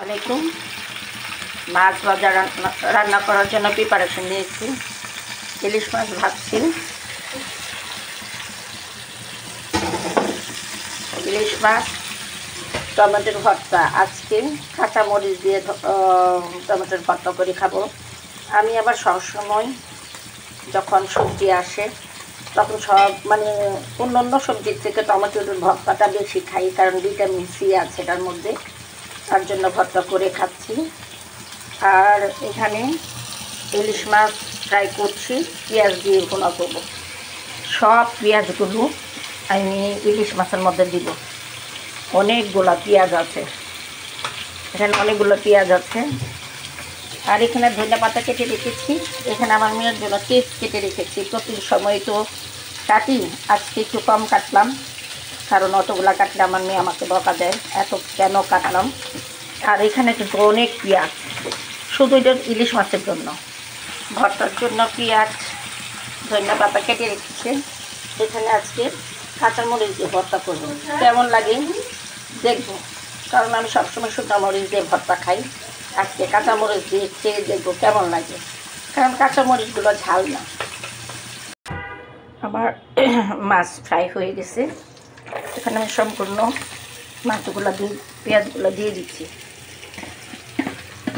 আলাইকুম। মাছ ভাজা রান্না করার জন্য প্রিপারেশন নিয়েছি। ইলিশ মাছ ভাজছি। ইলিশ মাছ টমেটোর ভর্তা, আজকে কাঁচা মরিচ দিয়ে টমেটোর ভর্তা করে খাবো। আমি আবার সবসময় যখন সবজি আসে তখন অন্য সবজির থেকে টমেটোর ভর্তাটা বেশি খাই, কারণ ভিটামিন সি আছে এটার মধ্যে, তার জন্য ভর্তা করে খাচ্ছি। আর এখানে ইলিশ মাছ ফ্রাই করছি, পেঁয়াজ দিয়ে ভুনা করবো। সব পেঁয়াজগুলো আমি ইলিশ মাছের মধ্যে দিব। অনেকগুলো পেঁয়াজ আছে, এখানে অনেকগুলো পেঁয়াজ আছে। আর এখানে ধনিয়া পাতা কেটে রেখেছি। এখানে আমার মেয়ের জন্য চিপস কেটে রেখেছি। প্রতি সময় তো কাটি, আজকে একটু কম কাটলাম, কারণ অতগুলো কাটলে আমার মেয়ে আমাকে বকা দেয়, এত কেন কাটলাম। আর এখানে কিন্তু অনেক পেঁয়াজ, শুধু এটা ইলিশ মাছের জন্য। ভর্তার জন্য পেঁয়াজ ধনিয়া পাতা কেটে রেখেছে। এখানে আজকে কাঁচামরিচ দিয়ে ভর্তা করবো। কেমন লাগে দেখবো, কারণ আমি সবসময় শুকনো মরিচ দিয়ে ভর্তা খাই। আজকে কাঁচামরিচ দিয়ে খেয়ে দেখবো কেমন লাগে, কারণ কাঁচামরিচগুলো ঝাল না। আমার মাছ ফ্রাই হয়ে গেছে। এখানে আমি সম্পূর্ণ মাছগুলো দিয়ে পেঁয়াজগুলো দিয়ে দিচ্ছি।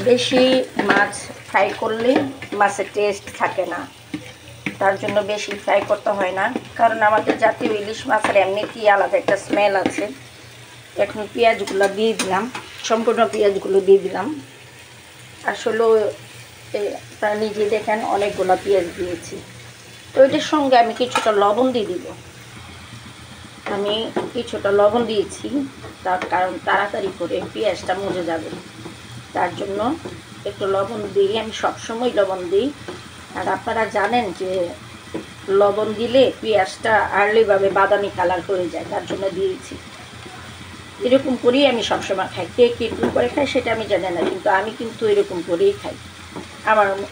বেশি মাছ ফ্রাই করলে মাছের টেস্ট থাকে না, তার জন্য বেশি ফ্রাই করতে হয় না, কারণ আমাদের জাতীয় ইলিশ মাছের এমনিতেই আলাদা একটা স্মেল আছে। এখন পেঁয়াজগুলো দিয়ে দিলাম, সম্পূর্ণ পেঁয়াজগুলো দিয়ে দিলাম। আসলে তারা নিজে দেখেন অনেকগুলো পেঁয়াজ দিয়েছি। তো এটার সঙ্গে আমি কিছুটা লবণ দিয়ে দিব। আমি কিছুটা লবণ দিয়েছি, তার কারণ তাড়াতাড়ি করে পেঁয়াজটা মজে যাবে, তার জন্য একটু লবণ দিই। আমি সবসময় লবণ দিই। আর আপনারা জানেন যে লবণ দিলে পেঁয়াজটা আর্লিভাবে বাদামি কালার হয়ে যায়, তার জন্য দিয়েছি। এরকম করেই আমি সবসময় খাই। কে কীরকম করে খাই সেটা আমি জানি না, কিন্তু আমি কিন্তু এরকম করেই খাই।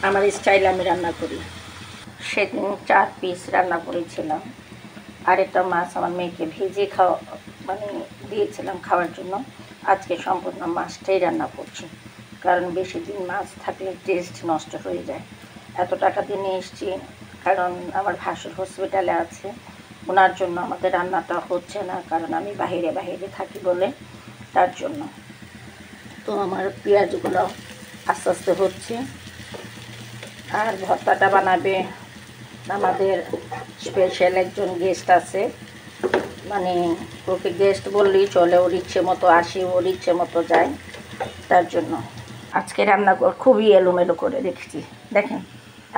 আমার স্টাইল আমি রান্না করি। সেদিন 4 পিস রান্না করেছিলাম, আর একটা মাছ আমার মেয়েকে ভেজে দিয়েছিলাম খাওয়ার জন্য। আজকে সম্পূর্ণ মাছটাই রান্না করছি, কারণ বেশি দিন মাছ থাকলে টেস্ট নষ্ট হয়ে যায়। এত টাকা দিয়ে নিয়ে এসেছি, কারণ আমার ভাসুর হসপিটালে আছে, ওনার জন্য আমাদের রান্নাটা হচ্ছে না, কারণ আমি বাইরে থাকি বলে, তার জন্য। তো আমার পেঁয়াজগুলো আস্তে আস্তে হচ্ছে। আর ভর্তাটা বানাবে আমাদের স্পেশাল একজন গেস্ট আছে, ওকে গেস্ট বললেই চলে, ওর ইচ্ছে মতো আসে, ওর ইচ্ছে মতো যায়, তার জন্য আজকে রান্না খুবই এলোমেলো করে রেখেছি। দেখেন,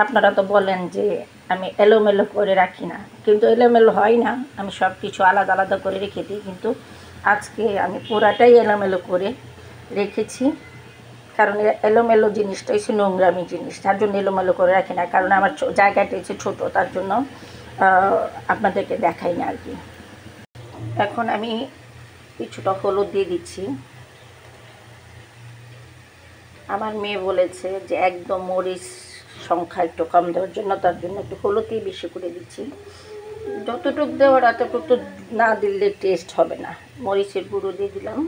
আপনারা তো বলেন যে আমি এলোমেলো করে রাখি না, কিন্তু এলোমেলো হয় না, আমি সব কিছু আলাদা আলাদা করে রেখে দিই, কিন্তু আজকে আমি পুরাটাই এলোমেলো করে রেখেছি। কারণ এলোমেলো জিনিসটা হচ্ছে নোংরামি জিনিস, তার জন্য এলোমেলো করে রাখি না, কারণ আমার জায়গাটা হচ্ছে ছোটো, তার জন্য আপনাদেরকে দেখাই না আর কি। এখন আমি কিছুটা হলুদ দিয়ে দিচ্ছি। আমার মেয়ে বলেছে যে একদম মরিচ সংখ্যা একটু কম দেওয়ার জন্য, তার জন্য একটু হলুদই বেশি করে দিচ্ছি। যতটুকু দেওয়ার এতটুকু না দিলে টেস্ট হবে না। মরিচের গুঁড়ো দিয়ে দিলাম।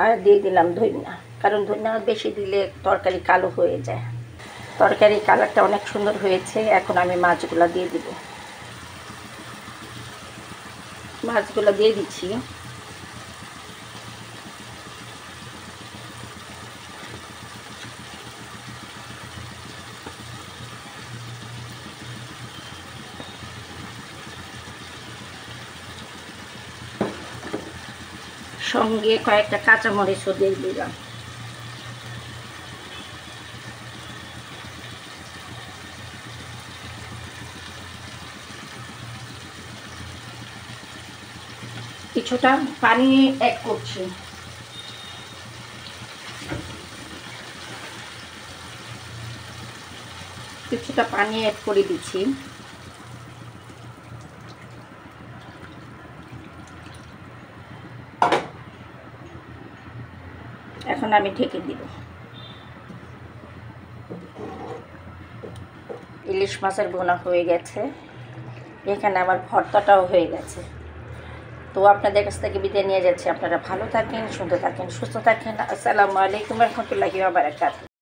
আর দিয়ে দিলাম ধনিয়া, কারণ ধনিয়া বেশি দিলে তরকারি কালো হয়ে যায়। তরকারির কালারটা অনেক সুন্দর হয়েছে। এখন আমি মাছগুলো দিয়ে দিব। মাছগুলো দিয়ে দিচ্ছি। সঙ্গে কয়েকটা কাঁচামরিচও দিয়ে দিলাম। কিছুটা পানি অ্যাড করছি। কিছুটা পানি অ্যাড করে দিচ্ছি। এখন আমি ঢেকে দিব। ইলিশ মাছের ভুনা হয়ে গেছে। এখানে আমার ভর্তাটাও হয়ে গেছে। তো আপনাদের কাছ থেকে বিদায় নিয়ে যাচ্ছি। আপনারা ভালো থাকেন, সুন্দর থাকেন, সুস্থ থাকেন। আসসালামু আলাইকুম রহমতুল্লাহি ওয়া বারাকাতুহু।